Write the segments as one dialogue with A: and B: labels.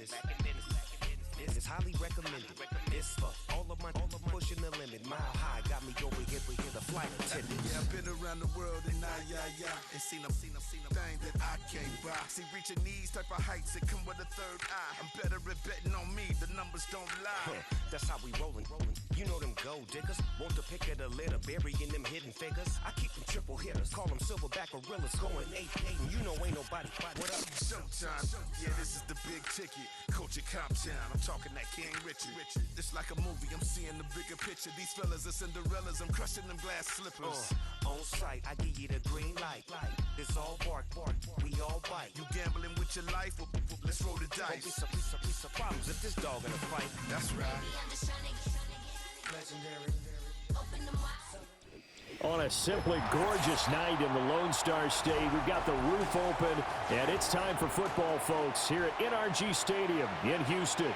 A: It's highly recommended. It's for all of my pushing the limit. Mile high got me over here for the flight attendant.
B: Yeah, I've been around the world and and seen them thing that I can't buy. See, reaching these type of heights that come with a third eye. I'm better at betting on me. The numbers don't lie.
A: That's how we rollin'. You know them gold diggers. Want the pick of the litter, burying them hidden figures. I keep them triple hitters. Call them silverback gorillas going 8-8. And you know ain't nobody. What up?
B: Showtime. Yeah, this is the big ticket. Coach at Comptown. I'm talking that King Richard. It's like a movie. I'm seeing the bigger picture. These fellas are Cinderellas. I'm crushing them glass slippers.
A: On sight, I give you the green light. It's all bark. We all bite.
B: You gambling with your life? Well, let's roll the dice.
A: Don't be some problems if this dog in a fight.
B: That's right.
A: Legendary.
C: On a simply gorgeous night in the Lone Star State, we've got the roof open, and it's time for football, folks, here at NRG Stadium in Houston.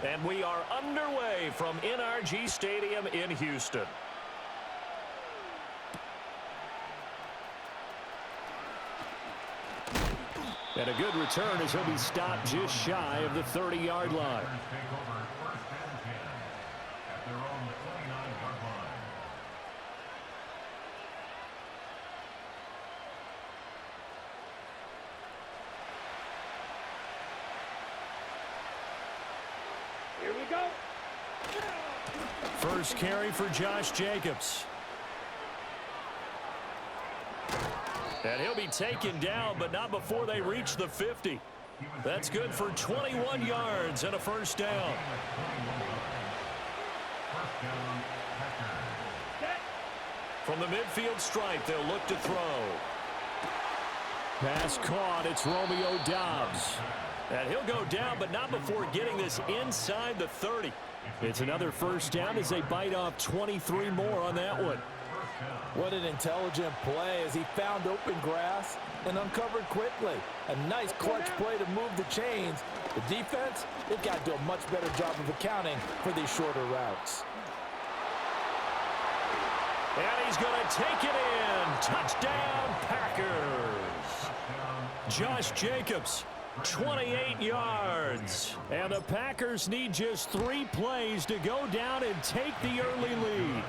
C: And we are underway from NRG Stadium in Houston. And a good return as he'll be stopped just shy of the 30-yard line.
D: Here we go.
C: First carry for Josh Jacobs. And he'll be taken down, but not before they reach the 50. That's good for 21 yards and a first down. From the midfield stripe, they'll look to throw. Pass caught. It's Romeo Doubs. And he'll go down, but not before getting this inside the 30. It's another first down as they bite off 23 more on that one.
E: What an intelligent play as he found open grass and uncovered quickly. A nice clutch play to move the chains. The defense, they've got to do a much better job of accounting for these shorter routes.
C: And he's going to take it in. Touchdown, Packers. Josh Jacobs, 28 yards. And the Packers need just 3 plays to go down and take the early lead.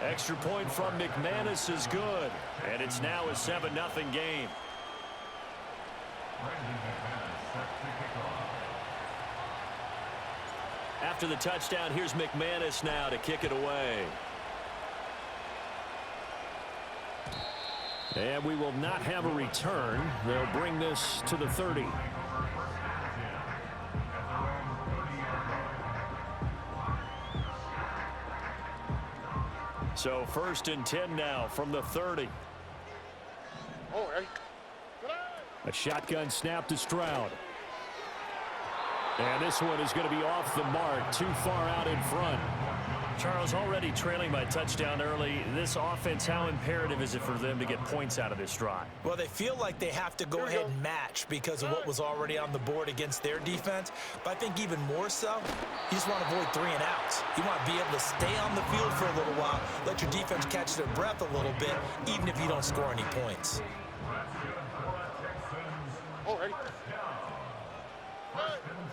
C: Extra point from McManus is good. And it's now a 7-0 game. After the touchdown, here's McManus now to kick it away. And we will not have a return. They'll bring this to the 30. So 1st and 10 now from the 30. A shotgun snap to Stroud. And this one is going to be off the mark, too far out in front. Charles, already trailing by touchdown early. This offense, how imperative is it for them to get points out of this drive?
E: Well, they feel like they have to go ahead and match because of what was already on the board against their defense. But I think even more so, you just want to avoid 3 and outs. You want to be able to stay on the field for a little while, let your defense catch their breath a little bit, even if you don't score any points.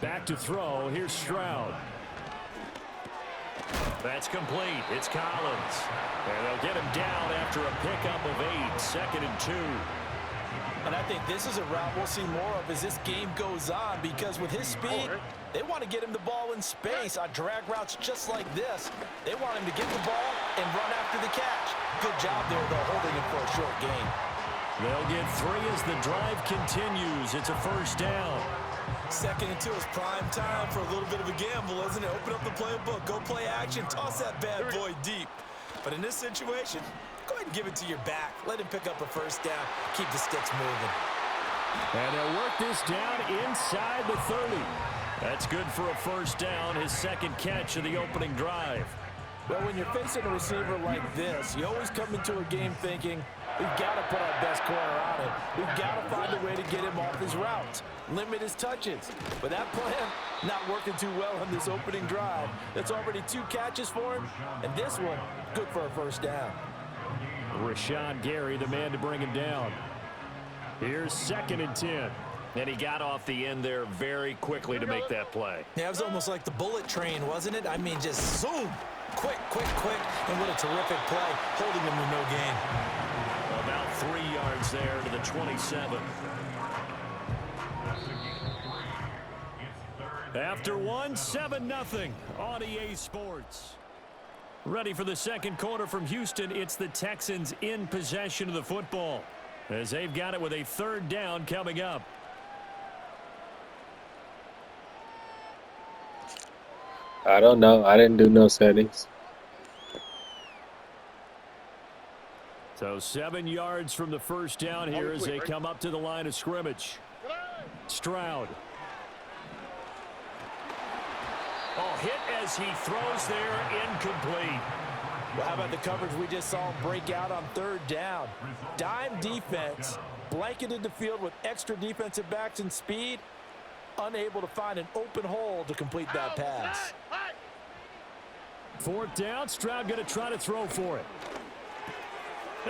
C: Back to throw. Here's Stroud. That's complete. It's Collins. And they'll get him down after a pickup of 8. 2nd and 2.
E: And I think this is a route we'll see more of as this game goes on because with his speed, they want to get him the ball in space on drag routes just like this. They want him to get the ball and run after the catch. Good job there, though, holding him for a short gain.
C: They'll get 3 as the drive continues. It's a first down.
E: 2nd and 2 is prime time for a little bit of a gamble, isn't it? Open up the playbook, go play action, toss that bad boy deep. But in this situation, go ahead and give it to your back. Let him pick up a first down. Keep the sticks moving.
C: And they'll work this down inside the 30. That's good for a first down, his 2nd catch of the opening drive.
E: Well, when you're facing a receiver like this, you always come into a game thinking, we've got to put our best corner on him. We've got to find a way to get him off his routes, limit his touches. But that plan, not working too well on this opening drive. That's already 2 catches for him, and this one, Good for a first down.
C: Rashawn Gary, the man to bring him down. Here's 2nd and 10. And he got off the end there very quickly to make that play.
E: Yeah, it was almost like the bullet train, wasn't it? I mean, just zoom. Quick, quick, quick. And what a terrific play, holding him to no gain.
C: About 3 yards there to the 27. After 7-0 on EA Sports. Ready for the second quarter from Houston. It's the Texans in possession of the football, as they've got it with a 3rd down coming up.
F: I don't know. I didn't do no settings.
C: So 7 yards from the first down here as they come up to the line of scrimmage. Stroud. Oh, hit as he throws there, incomplete.
E: Well, how about the coverage we just saw him break out on 3rd down? Dime defense, blanketed the field with extra defensive backs and speed, unable to find an open hole to complete that pass.
C: 4th down, Stroud going to try to throw for it.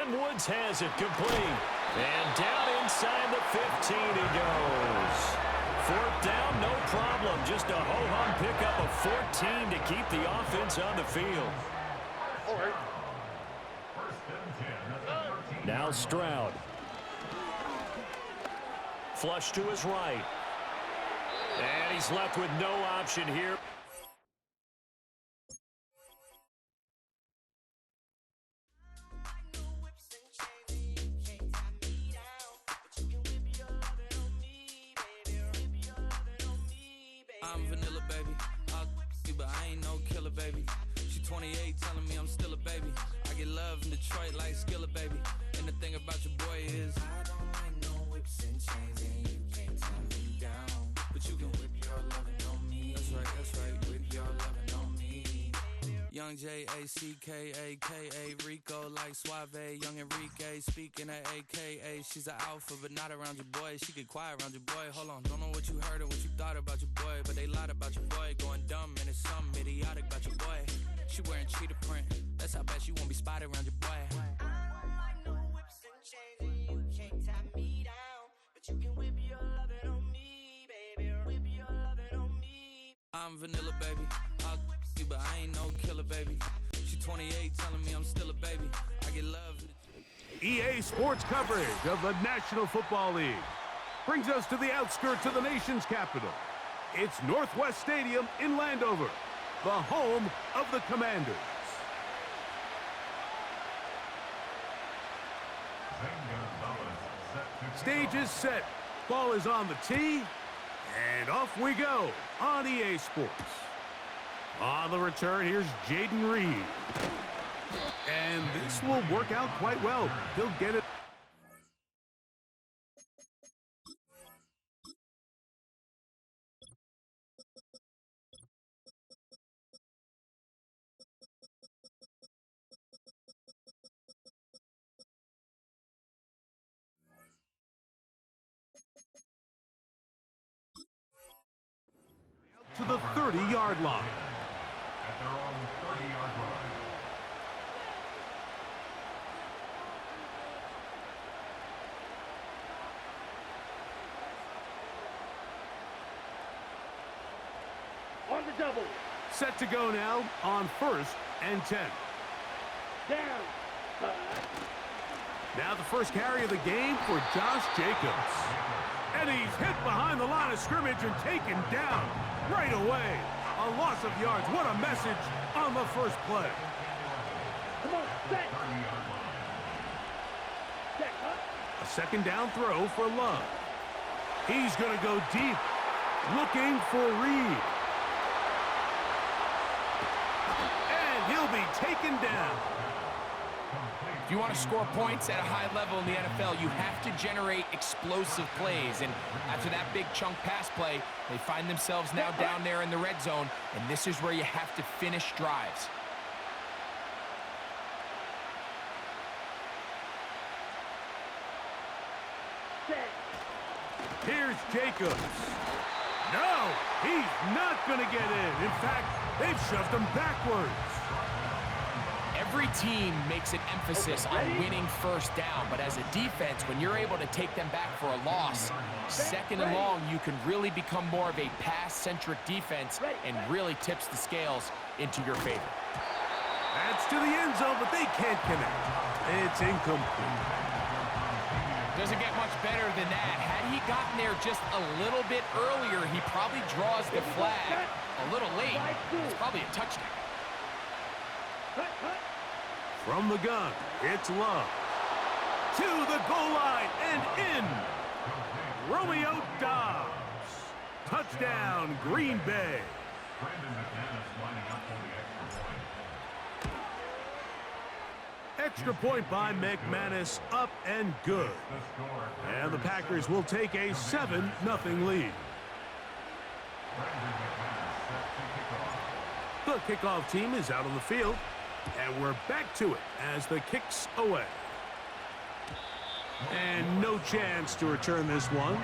C: And Woods has it complete. And down inside the 15 he goes. 4th down, no problem. Just a ho-hum pickup of 14 to keep the offense on the field. Now Stroud. Flush to his right. And he's left with no option here.
G: I'm vanilla, baby. I'll you, but I ain't no killer, baby. She 28, telling me I'm still a baby. I get love in Detroit like Skillet, baby. And the thing about your boy is I don't like no whips and chains, and you can't tie me down. But you can whip your lovin' on me. That's right, whip your lovin' on me. Young J-A-C-K-A-K-A, Rico like Suave, young Enrique, speaking at AKA. She's an alpha, but not around your boy. She get quiet around your boy. Hold on, don't know what you heard or what you thought about your boy, but they lied about your boy. Going dumb, and it's something idiotic about your boy. She wearing cheetah print, that's how bad she won't be spotted around your boy. I'm vanilla, baby. I'll you, but I ain't no killer, baby. She 28, telling me I'm still a baby. I get love.
H: EA Sports coverage of the National Football League brings us to the outskirts of the nation's capital. It's Northwest Stadium in Landover, the home of the Commanders. Stage is set. Ball is on the tee. And off we go on EA Sports. On the return, here's Jaden Reed. And this will work out quite well. He'll get it. To the 30-yard line. At their own 30-yard line.
D: On the double.
H: Set to go now on 1st and 10.
D: Down.
H: Now the first carry of the game for Josh Jacobs. And he's hit behind the line of scrimmage and taken down right away. A loss of yards. What a message on the first play.
D: Come on, set. Set,
H: A second down throw for Love. He's going to go deep, looking for Reed. And he'll be taken down.
I: If you want to score points at a high level in the NFL, you have to generate explosive plays. And after that big chunk pass play, they find themselves now down there in the red zone, and this is where you have to finish drives.
H: Here's Jacobs. No, he's not going to get in. In fact, they've shoved him backwards.
I: Every team makes an emphasis on winning first down, but as a defense, when you're able to take them back for a loss, second and long, you can really become more of a pass-centric defense and really tips the scales into your favor.
H: That's to the end zone, but they can't connect. It's incomplete.
I: Doesn't get much better than that. Had he gotten there just a little bit earlier, he probably draws the flag. A little late. It's probably a touchdown.
H: From the gun, it's Love. To the goal line and in. Romeo Dobbs. Touchdown, Green Bay. Extra point by McManus, up and good. And the Packers will take a 7-0 lead. The kickoff team is out on the field, and we're back to it as the kick's away. And no chance to return this one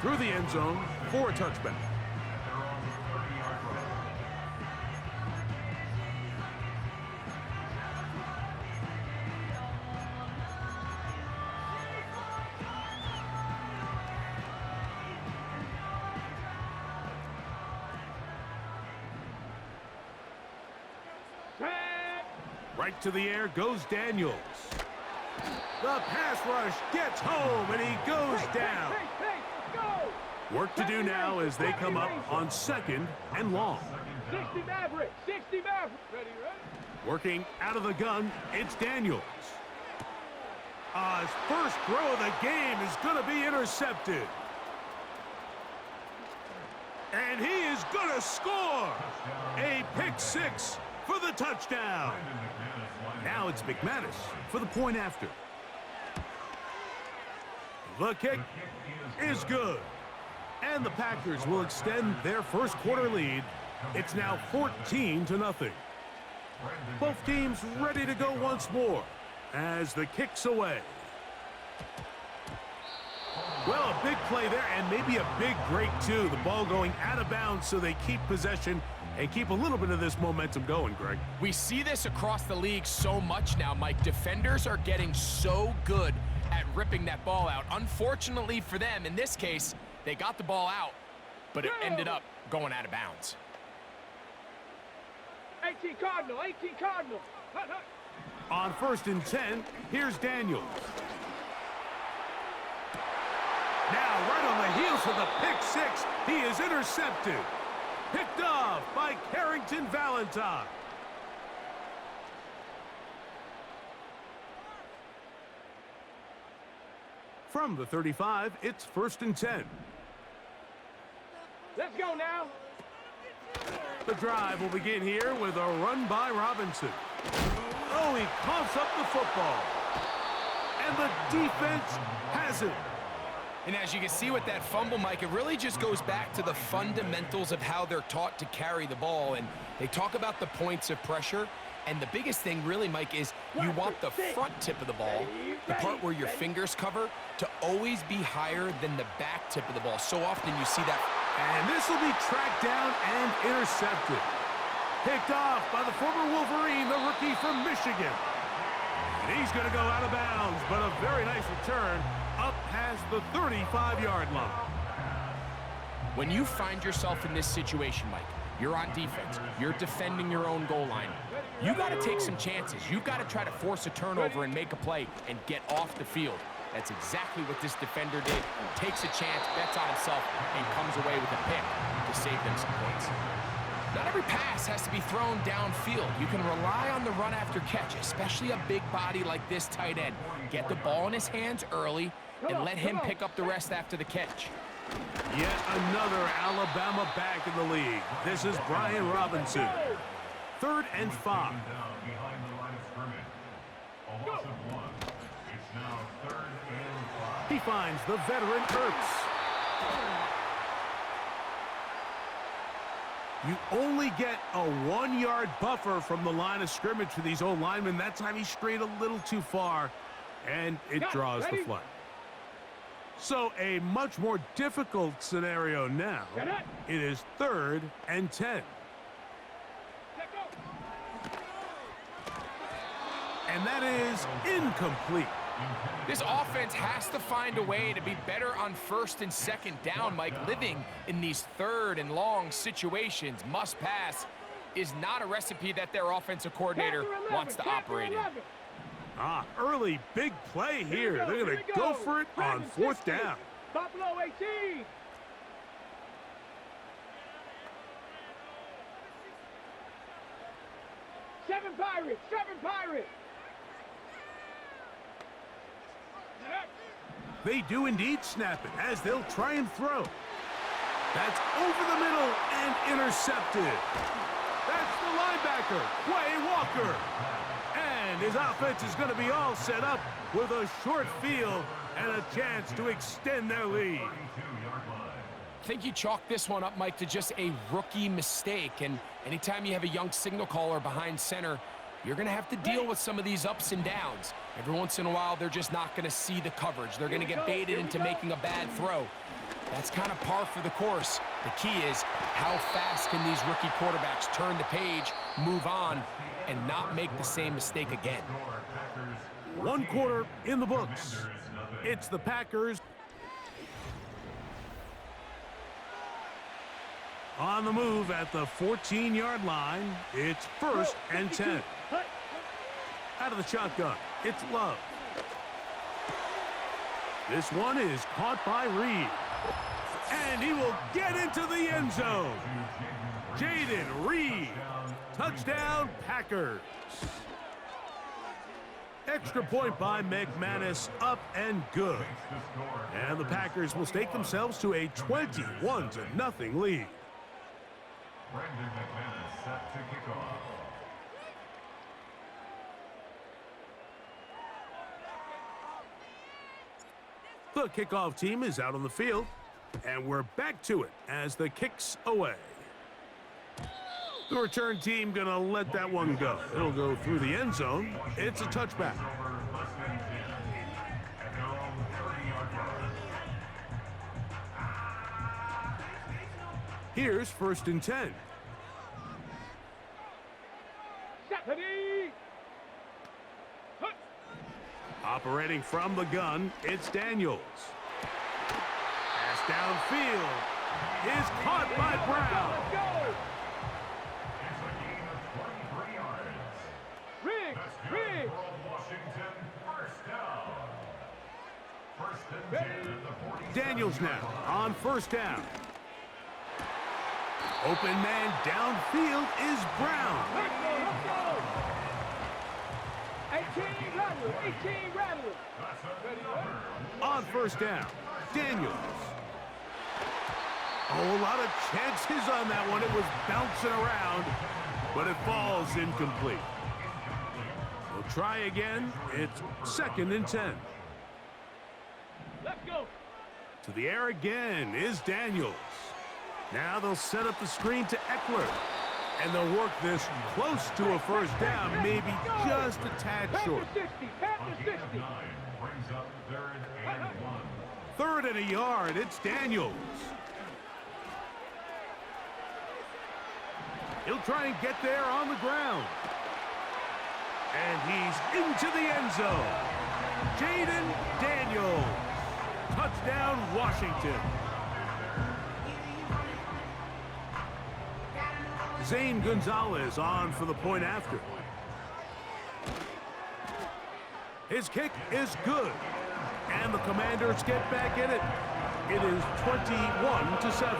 H: through the end zone for a touchback. Right to the air goes Daniels. The pass rush gets home, and he goes down. Work to do now as they come up on 2nd and long.
D: 60 Maverick, 60 Maverick. Ready?
H: Working out of the gun, it's Daniels. His first throw of the game is going to be intercepted. And he is going to score. A pick 6 for the touchdown. Now it's McManus for the point after. The kick is good. And the Packers will extend their first quarter lead. It's now 14-0. Both teams ready to go once more as the kick's away. Well, a big play there and maybe a big break too. The ball going out of bounds so they keep possession and keep a little bit of this momentum going, Greg.
I: We see this across the league so much now, Mike. Defenders are getting so good at ripping that ball out. Unfortunately for them, in this case, they got the ball out, but it ended up going out of bounds.
D: 18 Cardinal, 18 Cardinal.
H: On 1st and 10, here's Daniels. Now, right on the heels of the pick 6, he is intercepted. Picked off by Carrington Valentine. From the 35, it's 1st and 10.
D: Let's go now.
H: The drive will begin here with a run by Robinson. Oh, he coughs up the football. And the defense has it.
I: And as you can see with that fumble, Mike, it really just goes back to the fundamentals of how they're taught to carry the ball. And they talk about the points of pressure. And the biggest thing really, Mike, is you want the front tip of the ball, the part where your fingers cover, to always be higher than the back tip of the ball. So often you see that.
H: And this will be tracked down and intercepted. Picked off by the former Wolverine, the rookie from Michigan. And he's going to go out of bounds, but a very nice return up past the 35-yard line.
I: When you find yourself in this situation, Mike, you're on defense, you're defending your own goal line, you got to take some chances. You've got to try to force a turnover and make a play and get off the field. That's exactly what this defender did. Takes a chance, bets on himself, and comes away with a pick to save them some points. Not every pass has to be thrown downfield. You can rely on the run after catch, especially a big body like this tight end. Get the ball in his hands early and let him pick up the rest after the catch.
H: Yet another Alabama back in the league. This is Brian Robinson. 3rd and 5. He finds the veteran Ertz. You only get a 1-yard buffer from the line of scrimmage for these old linemen. That time he strayed a little too far, and it draws the flag. So a much more difficult scenario now. It is 3rd and 10. And that is incomplete.
I: This offense has to find a way to be better on first and second down, Mike. Living in these third and long situations, must pass, is not a recipe that their offensive coordinator wants to operate in.
H: Early big play here. They're going to go for it on fourth down.
D: Buffalo 18. Seven Pirates.
H: They do indeed snap it as they'll try and throw. That's over the middle and intercepted. That's the linebacker, Quay Walker. And his offense is going to be all set up with a short field and a chance to extend their lead.
I: I think you chalk this one up, Mike, to just a rookie mistake. And anytime you have a young signal caller behind center, you're going to have to deal with some of these ups and downs. Every once in a while, they're just not going to see the coverage. They're going to get baited into making a bad throw. That's kind of par for the course. The key is how fast can these rookie quarterbacks turn the page, move on, and not make the same mistake again.
H: One quarter in the books. It's the Packers. On the move at the 14-yard line, it's 1st and 10. Out of the shotgun, it's Love. This one is caught by Reed. And he will get into the end zone. Jaden Reed. Touchdown, Packers. Extra point by McManus, up and good. And the Packers will stake themselves to a 21-0 lead.
J: Brandon McManus set to kick off.
H: The kickoff team is out on the field, and we're back to it as the kick's away. The return team gonna let that one go. It'll go through the end zone. It's a touchback. Here's 1st and 10. Operating from the gun, it's Daniels. Pass downfield is caught by Brown.
J: It's a gain of 23 yards.
D: Riggs.
J: Washington, first down. 1st and 10 at the 40.
H: Daniels now on 1st down. Open man downfield is Brown.
D: 18 Rattler.
H: On 1st down, Daniels. Oh, a lot of chances on that one. It was bouncing around, but it falls incomplete. We'll try again. It's 2nd and 10.
D: Let's go.
H: To the air again is Daniels. Now they'll set up the screen to Eckler. And they'll work this close to a 1st down, maybe just a tad short. 3rd and a yard, it's Daniels. He'll try and get there on the ground. And he's into the end zone. Jaden Daniels. Touchdown, Washington. Zane Gonzalez on for the point after. His kick is good. And the Commanders get back in it. It is 21-7.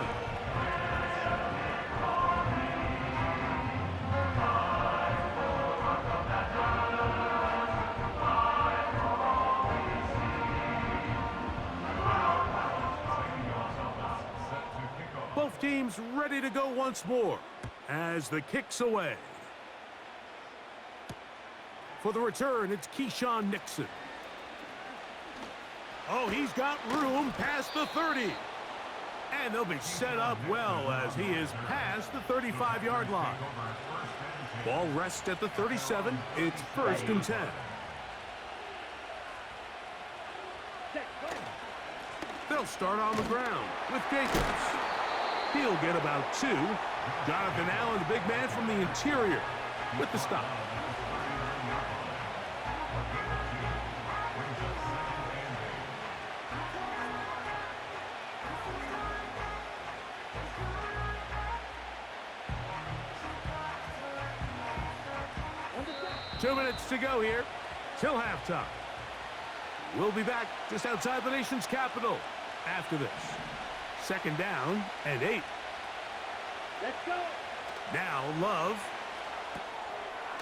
H: Both teams ready to go once more as the kick's away. For the return, it's Keyshawn Nixon. Oh, he's got room past the 30. And they'll be set up well as he is past the 35-yard line. Ball rests at the 37. It's 1st and 10. They'll start on the ground with Jacobs. He'll get about 2. Jonathan Allen, the big man from the interior, with the stop. 2 minutes to go here till halftime. We'll be back just outside the nation's capital after this. 2nd down and 8.
D: Let's go.
H: Now Love.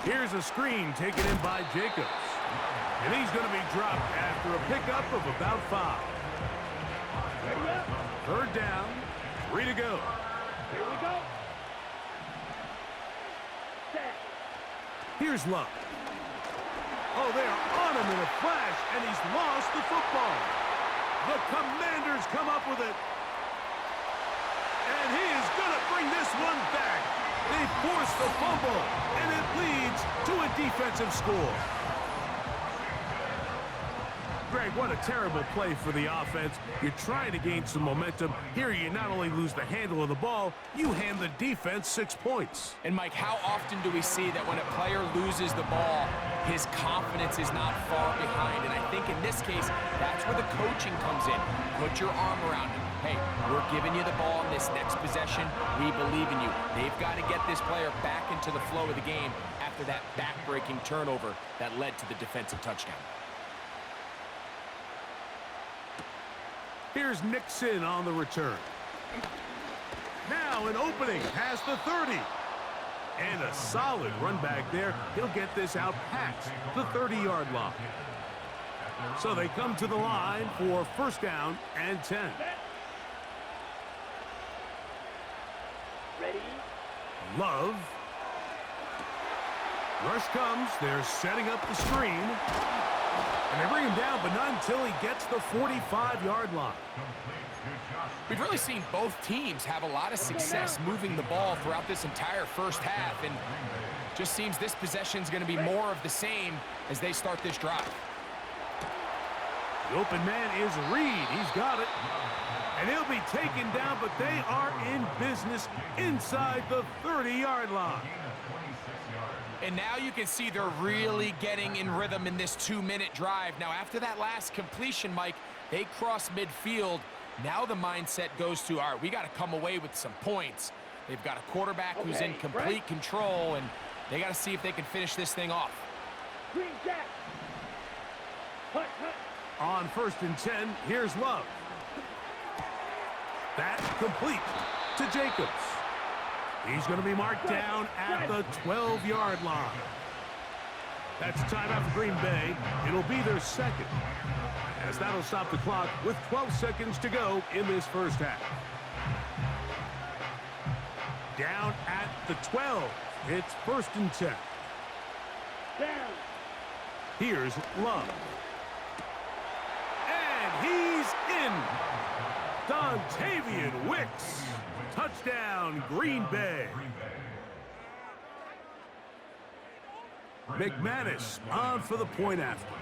H: Here's a screen taken in by Jacobs. And he's going to be dropped after a pickup of about 5.
D: Ready up.
H: 3rd down, 3 to go.
D: Here we go. Set.
H: Here's Love. Oh, they are on him in a flash, and he's lost the football. The Commanders come up with it. And he is going to bring this one back. They force the fumble, and it leads to a defensive score. Greg, what a terrible play for the offense. You're trying to gain some momentum. Here you not only lose the handle of the ball, you hand the defense 6 points.
I: And Mike, how often do we see that when a player loses the ball, his confidence is not far behind? And I think in this case, that's where the coaching comes in. Put your arm around him. Hey, we're giving you the ball in this next possession. We believe in you. They've got to get this player back into the flow of the game after that back-breaking turnover that led to the defensive touchdown.
H: Here's Nixon on the return. Now an opening past the 30. And a solid run back there. He'll get this out past the 30-yard line. So they come to the line for 1st down and 10.
D: Ready.
H: Love. Rush comes. They're setting up the screen. And they bring him down, but not until he gets the 45-yard line.
I: We've really seen both teams have a lot of success moving the ball throughout this entire first half, and just seems this possession is going to be more of the same as they start this drive.
H: The open man is Reed. He's got it. And he'll be taken down, but they are in business inside the 30-yard line.
I: And now you can see they're really getting in rhythm in this 2-minute drive. Now, after that last completion, Mike, they cross midfield. Now the mindset goes to, all right, we got to come away with some points. They've got a quarterback who's in complete control, and they got to see if they can finish this thing off.
D: Green jack. Hut, hut.
H: On 1st and 10, here's Love. That's complete to Jacobs. He's going to be marked down at the 12-yard line. That's a timeout for Green Bay. It'll be their 2nd, as that'll stop the clock with 12 seconds to go in this first half. Down at the 12. It's 1st and 10.
D: Down.
H: Here's Love. And he's in. Dontavian Wicks. Touchdown, Green Bay. McManus on for the point after.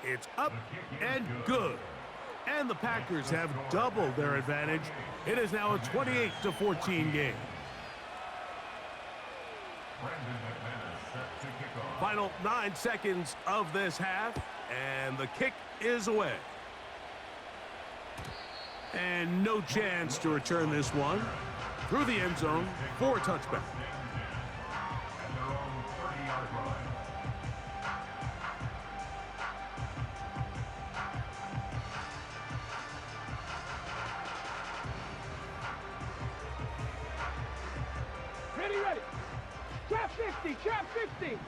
H: It's up and good. And the Packers have doubled their advantage. It is now a 28-14 game. Final 9 seconds of this half, and the kick is away. And no chance to return this one through the end zone for a touchback.
D: Ready, ready. Trap 50, trap 50.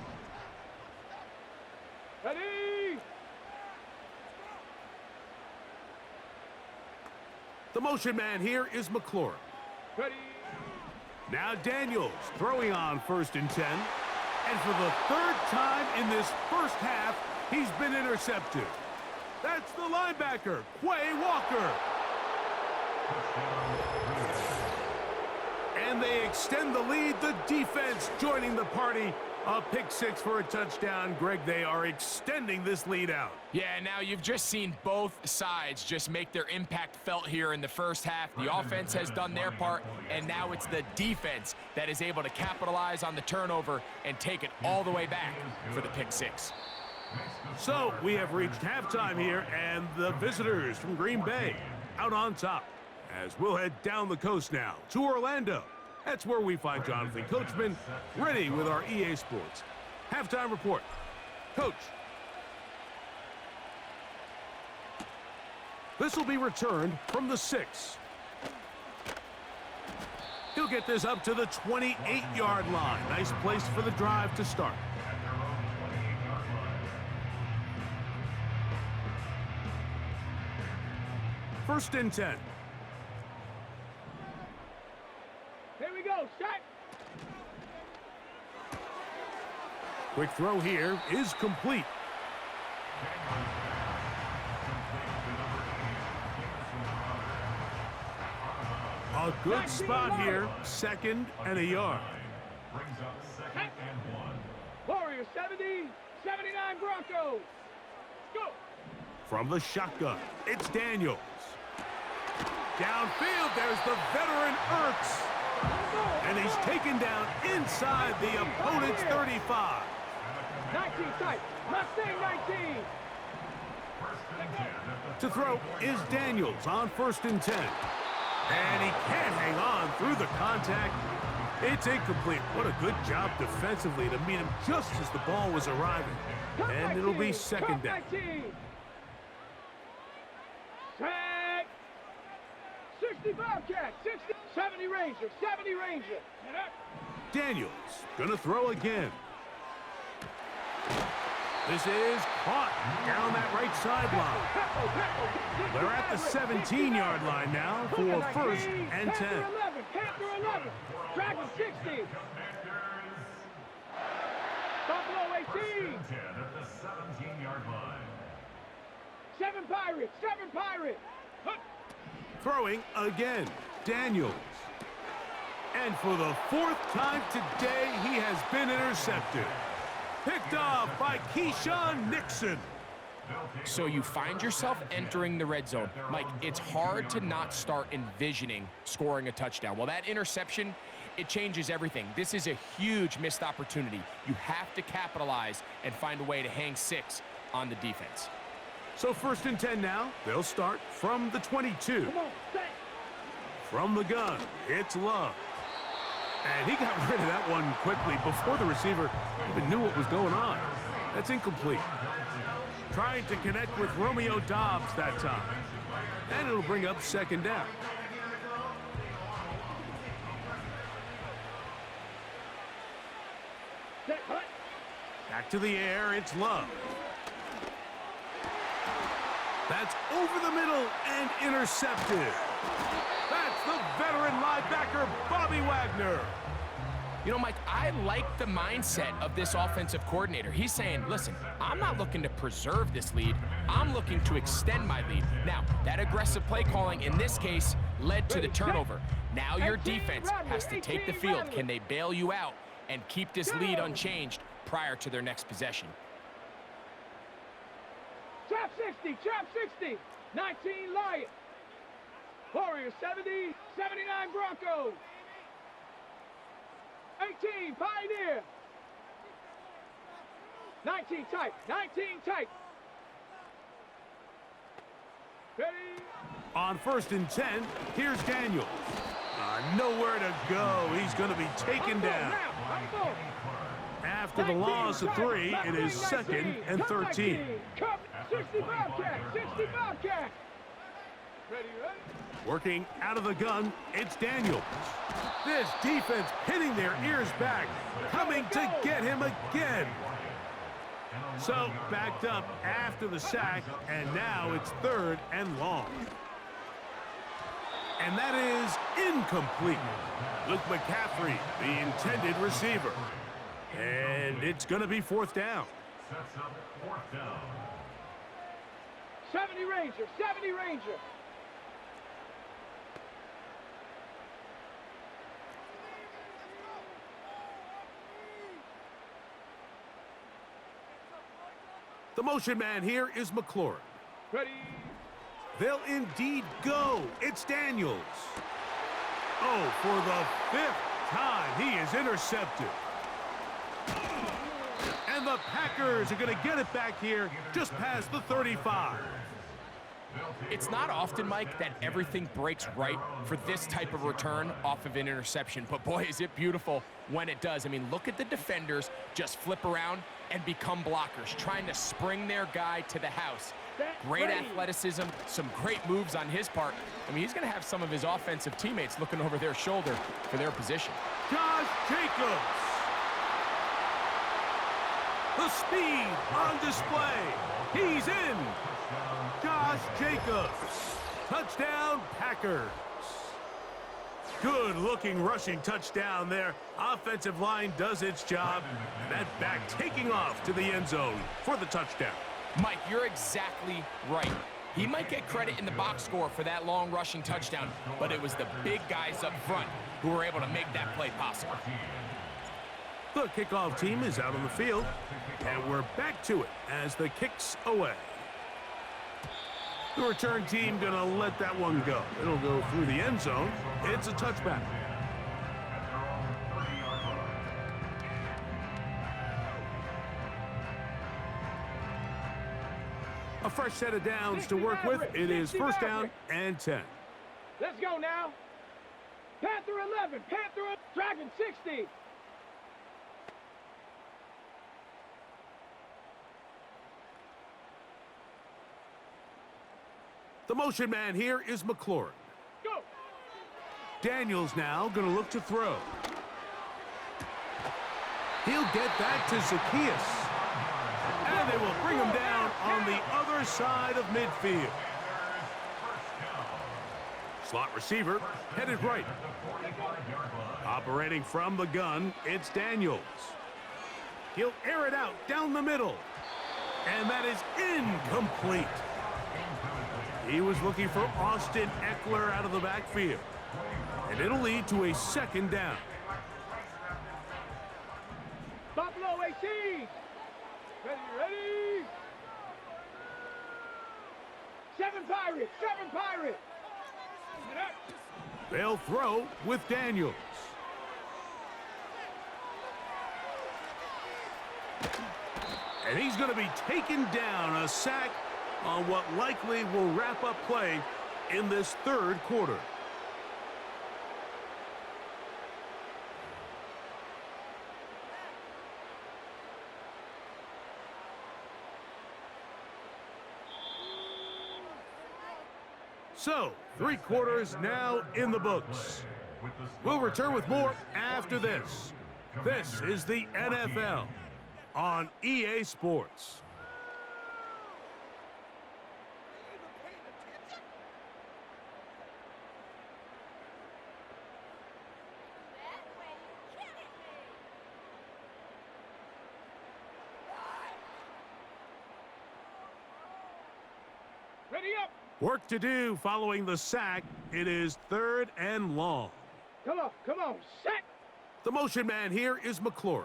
D: Ready.
H: The motion man here is McLaurin.
D: Ready.
H: Now Daniels throwing on 1st and 10. And for the 3rd time in this first half, he's been intercepted. That's the linebacker, Quay Walker. And they extend the lead. The defense joining the party. A pick 6 for a touchdown. Greg, they are extending this lead out.
I: Yeah, now you've just seen both sides just make their impact felt here in the first half. The offense has done their part, and now it's the defense that is able to capitalize on the turnover and take it all the way back for the pick 6.
H: So we have reached halftime here, and the visitors from Green Bay out on top. As we'll head down the coast now to Orlando That's where we find Jonathan Coachman, ready with our EA Sports halftime report. Coach. This will be returned from the 6. He'll get this up to the 28-yard line. Nice place for the drive to start. First and 10.
D: Here we go, set.
H: Quick throw here is complete. A good spot here, 2nd and a yard.
J: Brings up 2nd and 1.
D: Warriors 70, 79 Broncos. Go.
H: From the shotgun, it's Daniels. Downfield, there's the veteran Ertz. And he's taken down inside the opponent's 35.
D: 19 tight. Mustang 19.
H: To throw is Daniels on 1st and 10. And he can't hang on through the contact. It's incomplete. What a good job defensively to meet him just as the ball was arriving. And it'll be 2nd down.
D: Set. 65 cat. 60. 70 Ranger. 70 Ranger.
H: Daniels gonna throw again. This is caught down that right sideline. They're at the 17-yard line now for 1st and 10.
D: Panther 11. Dragon 60. Buffalo 18.
J: 10 at the 17-yard line.
D: 7 Pirates. 7 Pirates.
H: Throwing again, Daniels. And for the 4th time today, he has been intercepted. Picked off by Keyshawn Nixon.
I: So you find yourself entering the red zone. Mike, it's hard to not start envisioning scoring a touchdown. Well, that interception, it changes everything. This is a huge missed opportunity. You have to capitalize and find a way to hang 6 on the defense.
H: So 1st and 10 now. They'll start from the 22. From the gun, it's Love. And he got rid of that one quickly before the receiver even knew what was going on. That's incomplete. Trying to connect with Romeo Doubs that time. And it'll bring up 2nd down. Back to the air, it's Love. That's over the middle and intercepted. That's the veteran linebacker, Bobby Wagner.
I: You know, Mike, I like the mindset of this offensive coordinator. He's saying, listen, I'm not looking to preserve this lead. I'm looking to extend my lead. Now, that aggressive play calling in this case led to the turnover. Now your defense has to take the field. Can they bail you out and keep this lead unchanged prior to their next possession?
D: Trap 60, trap 60. 19 Lions. Warriors 70, 79 Broncos. 18 Pioneer. 19 tight, 19 tight. Ready?
H: On 1st and 10, here's Daniels. Nowhere to go. He's going to be taken down. After the loss of 3, it is 2nd and 13.
D: 65 cat, 65 cat. Ready, ready?
H: Working out of the gun, it's Daniels. This defense pinning their ears back, coming to get him again. So backed up after the sack, and now it's 3rd and long. And that is incomplete. Luke McCaffrey, the intended receiver. And it's going to be 4th down.
J: Sets up 4th down.
D: 70 Ranger, 70 Ranger.
H: The motion man here is McLaurin.
D: Ready?
H: They'll indeed go. It's Daniels. Oh, for the 5th time, he is intercepted. And the Packers are going to get it back here just past the 35.
I: It's not often, Mike, that everything breaks right for this type of return off of an interception. But boy, is it beautiful when it does. I mean, look at the defenders just flip around and become blockers, trying to spring their guy to the house. Great athleticism, some great moves on his part. I mean, he's going to have some of his offensive teammates looking over their shoulder for their position.
H: Josh Jacobs. The speed on display. He's in. Josh Jacobs. Touchdown, Packers. Good-looking rushing touchdown there. Offensive line does its job. And that back taking off to the end zone for the touchdown.
I: Mike, you're exactly right. He might get credit in the box score for that long rushing touchdown, but it was the big guys up front who were able to make that play possible.
H: The kickoff team is out on the field, and we're back to it as the kick's away. The return team gonna let that one go. It'll go through the end zone. It's a touchback. A fresh set of downs to work with. It is first down and 10.
D: Let's go now. Panther 11, Panther Dragon 60.
H: The motion man here is McLaurin.
D: Go.
H: Daniels now going to look to throw. He'll get that to Zacchaeus. And they will bring him down on the other side of midfield. Slot receiver headed right. Operating from the gun, it's Daniels. He'll air it out down the middle. And that is incomplete. He was looking for Austin Eckler out of the backfield. And it'll lead to a second down.
D: Buffalo 18. Ready. 7 Pirates, 7 Pirates.
H: They'll throw with Daniels. And he's going to be taken down, a sack on what likely will wrap up play in this third quarter. So, 3 quarters now in the books. We'll return with more after this. This is the NFL on EA Sports.
D: Ready up.
H: Work to do following the sack. It is 3rd and long.
D: Come on, set.
H: The motion man here is McLaurin.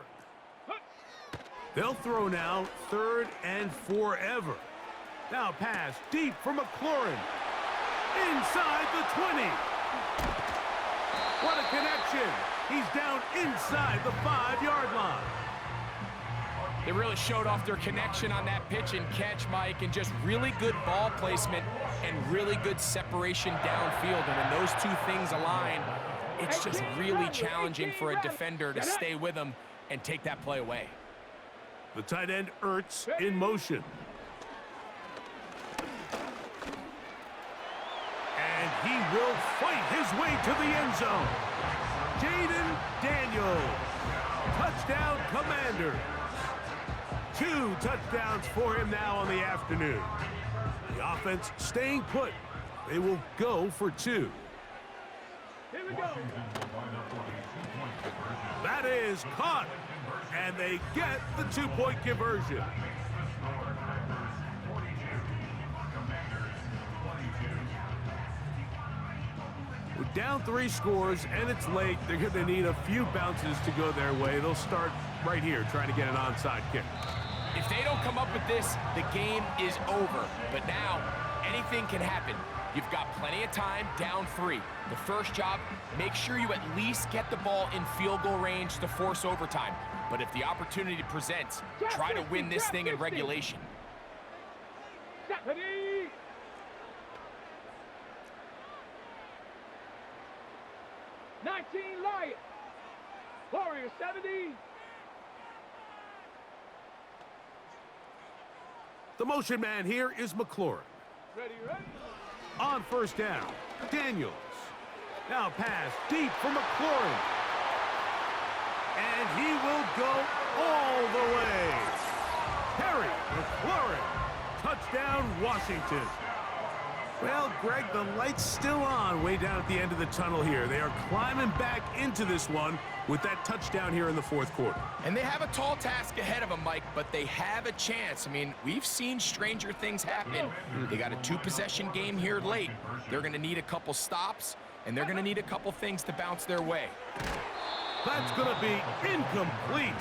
H: They'll throw now 3rd and forever. Now pass deep for McLaurin. Inside the 20. What a connection. He's down inside the 5-yard line.
I: They really showed off their connection on that pitch and catch, Mike, and just really good ball placement and really good separation downfield. And when those two things align, it's just really challenging for a defender to stay with them and take that play away.
H: The tight end Ertz in motion. And he will fight his way to the end zone. Jaden Daniels. Touchdown, Commanders. 2 touchdowns for him now on the afternoon. The offense staying put. They will go for 2.
D: Here we go.
H: That is caught. And they get the 2-point conversion. We're down 3 scores, and it's late. They're going to need a few bounces to go their way. They'll start right here, trying to get an onside kick.
I: If they don't come up with this, the game is over. But now, anything can happen. You've got plenty of time, down 3. The first job, make sure you at least get the ball in field goal range to force overtime. But if the opportunity presents, try to win this thing in regulation.
D: here, 70.
H: The motion man here is McLaurin.
D: Ready, ready.
H: On first down, Daniels. Now pass deep for McLaurin. And he will go all the way. Harry McLaurin. Touchdown, Washington. Well, Greg, the light's still on way down at the end of the tunnel here. They are climbing back into this one with that touchdown here in the fourth quarter.
I: And they have a tall task ahead of them, Mike, but they have a chance. I mean, we've seen stranger things happen. They got a two-possession game here late. They're going to need a couple stops, and they're going to need a couple things to bounce their way.
H: That's going to be incomplete.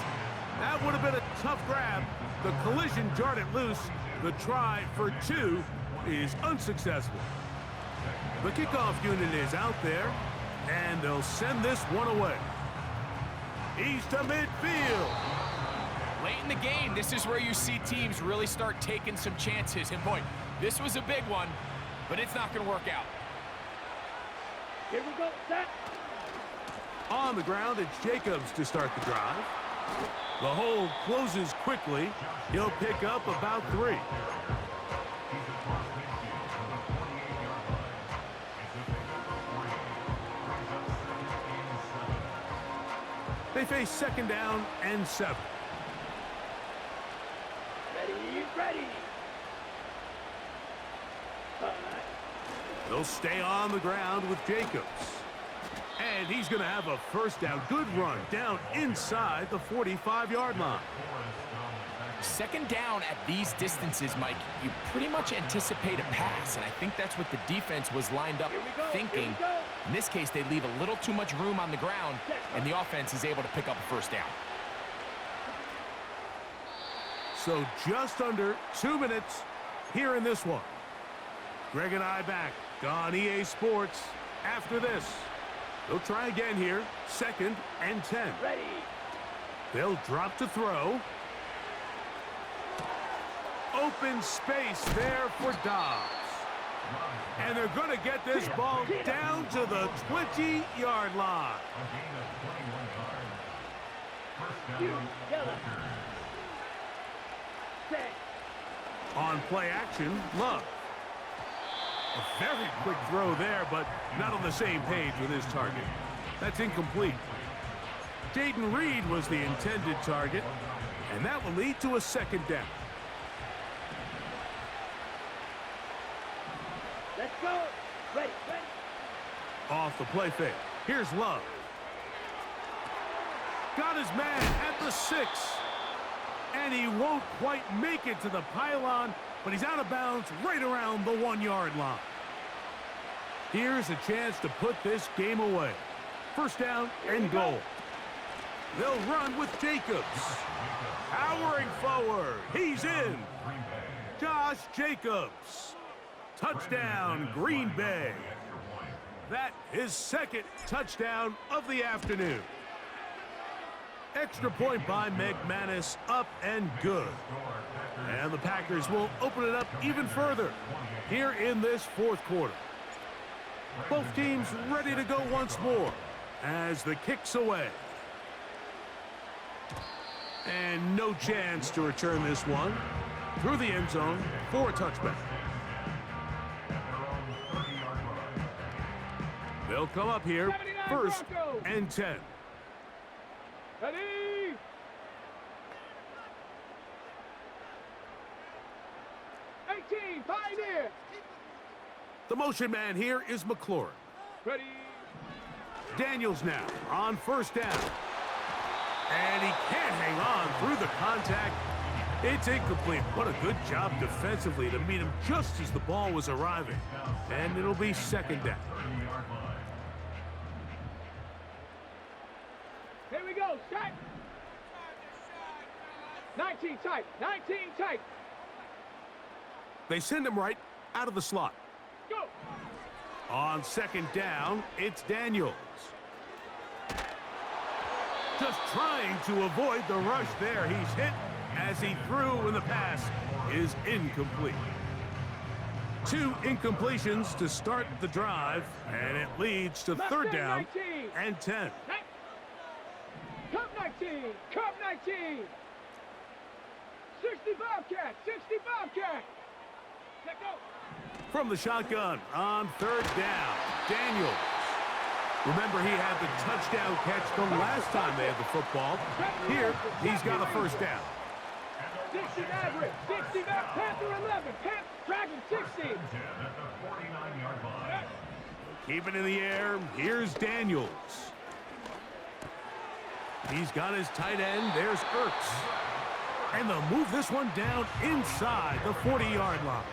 H: That would have been a tough grab. The collision jarred it loose. The try for two is unsuccessful. The kickoff unit is out there, and they'll send this one away. He's to midfield.
I: Late in the game, this is where you see teams really start taking some chances. And boy, this was a big one, but it's not going to work out.
D: Here we go, set.
H: On the ground, it's Jacobs to start the drive. The hold closes quickly. He'll pick up about 3. They face second down and 7.
D: Ready, ready.
H: They'll stay on the ground with Jacobs. And he's going to have a first down. Good run down inside the 45-yard line.
I: Second down at these distances, Mike, you pretty much anticipate a pass, and I think that's what the defense was lined up thinking. In this case, they leave a little too much room on the ground, and the offense is able to pick up a first down.
H: So just under 2 minutes here in this one. Greg and I back on EA Sports after this. They'll try again here, 2nd and 10.
D: Ready.
H: They'll drop to throw. Open space there for Dobbs. And they're going to get this ball down to the 20-yard line. On play action, Love. A very quick throw there, but not on the same page with his target. That's incomplete. Jaden Reed was the intended target, and that will lead to a second down.
D: Let's go. Ready, ready.
H: Off the play fake. Here's Love. Got his man at the 6. And he won't quite make it to the pylon, but he's out of bounds right around the 1-yard line. Here's a chance to put this game away. First down and goal. They'll run with Jacobs. Powering forward. He's in. Josh Jacobs. Touchdown, Green Bay. That is second touchdown of the afternoon. Extra point by McManus, up and good. And the Packers will open it up even further here in this fourth quarter. Both teams ready to go once more as the kick's away. And no chance to return this one through the end zone for a touchback. They'll come up here, 1st and 10.
D: Ready. 18, Pioneer.
H: The motion man here is McLaurin.
D: Ready.
H: Daniels now on first down. And he can't hang on through the contact. It's incomplete. What a good job defensively to meet him just as the ball was arriving. And it'll be second down.
D: Here we go, set. 19 tight, 19 tight.
H: They send him right out of the slot.
D: Go.
H: On second down, it's Daniels. Just trying to avoid the rush there. He's hit as he threw, and the pass is incomplete. 2 incompletions to start the drive, and it leads to third down and 10.
D: Come 19. Cup 19. 60 Bobcat. 60 Bobcat. Let go.
H: From the shotgun on third down, Daniels. Remember, he had the touchdown catch the last time they had the football. Here, he's got a first down.
D: 60 Maverick. 60 Maverick. Panther 11. Dragon 60.
H: Keep it in the air. Here's Daniels. He's got his tight end. There's Ertz. And they'll move this one down inside the 40-yard line.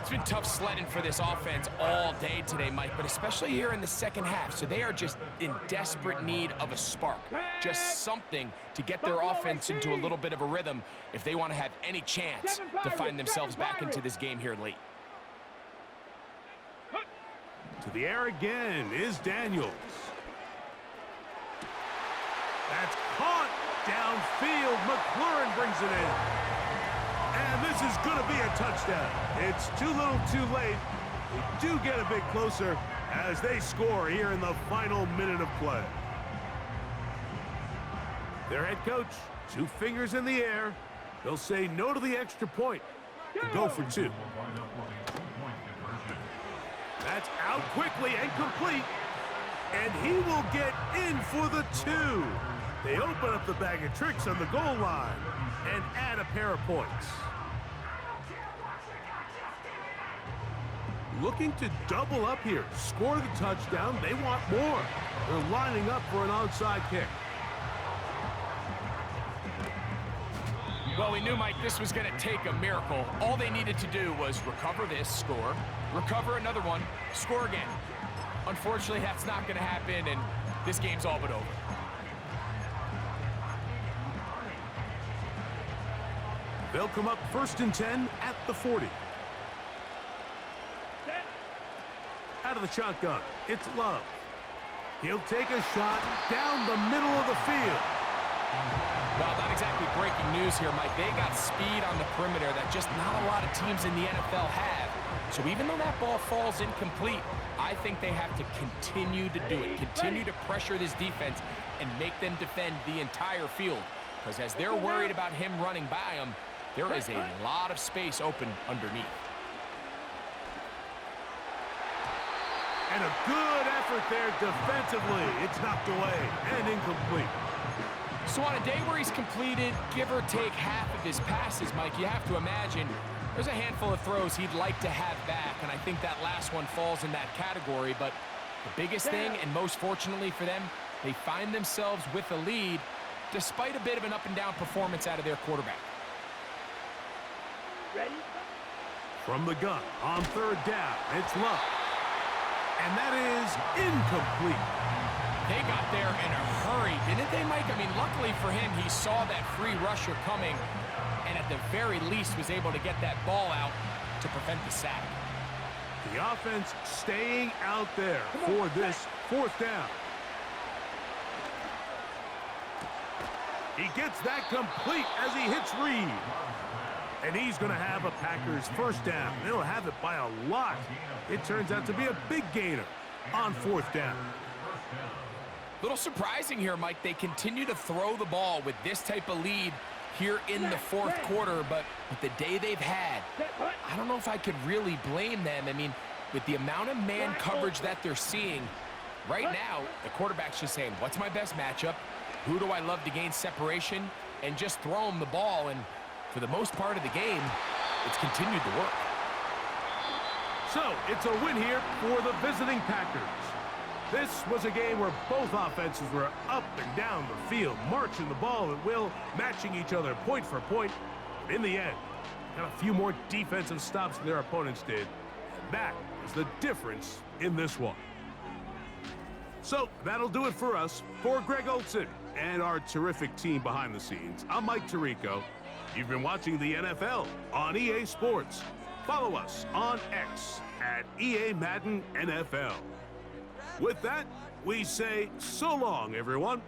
I: It's been tough sledding for this offense all day today, Mike, but especially here in the second half. So they are just in desperate need of a spark, just something to get their offense into a little bit of a rhythm if they want to have any chance to find themselves back into this game here late.
H: To the air again is Daniels. That's caught downfield. McLaurin brings it in. And this is going to be a touchdown. It's too little too late. They do get a bit closer as they score here in the final minute of play. Their head coach, 2 fingers in the air. They'll say no to the extra point and go for 2. That's out quickly and complete. And he will get in for the 2. They open up the bag of tricks on the goal line and add a pair of points. Looking to double up here, score the touchdown. They want more. They're lining up for an onside kick.
I: Well, we knew, Mike, this was going to take a miracle. All they needed to do was recover this, score, recover another one, score again. Unfortunately, that's not going to happen, and this game's all but over.
H: They'll come up 1st and 10 at the 40. Out of the shotgun, it's Love. He'll take a shot down the middle of the field.
I: Well, not exactly breaking news here, Mike. They got speed on the perimeter that just not a lot of teams in the NFL have. So even though that ball falls incomplete, I think they have to continue to do it, continue to pressure this defense and make them defend the entire field. Because as they're worried about him running by them, there is a lot of space open underneath.
H: And a good effort there defensively. It's knocked away and incomplete.
I: So on a day where he's completed, give or take half of his passes, Mike, you have to imagine there's a handful of throws he'd like to have back, and I think that last one falls in that category. But the biggest thing, and most fortunately for them, they find themselves with a lead despite a bit of an up-and-down performance out of their quarterback.
D: Ready?
H: From the gun on 3rd down, it's Love. And that is incomplete.
I: They got there in a hurry, didn't they, Mike? I mean, luckily for him, he saw that free rusher coming and at the very least was able to get that ball out to prevent the sack.
H: The offense staying out there for this 4th down. He gets that complete as he hits Reed. And he's going to have a Packers 1st down. They'll have it by a lot. It turns out to be a big gainer on 4th down.
I: Little surprising here, Mike. They continue to throw the ball with this type of lead here in the 4th quarter, but with the day they've had, I don't know if I could really blame them. I mean, with the amount of man coverage that they're seeing, right now, the quarterback's just saying, what's my best matchup? Who do I love to gain separation? And just throw them the ball, and for the most part of the game, it's continued to work.
H: So, it's a win here for the visiting Packers. This was a game where both offenses were up and down the field, marching the ball at will, matching each other point for point. But in the end, got a few more defensive stops than their opponents did. And that is the difference in this one. So, that'll do it for us. For Greg Olson and our terrific team behind the scenes, I'm Mike Tirico. You've been watching the NFL on EA Sports. Follow us on X at EA Madden NFL. With that, we say so long, everyone.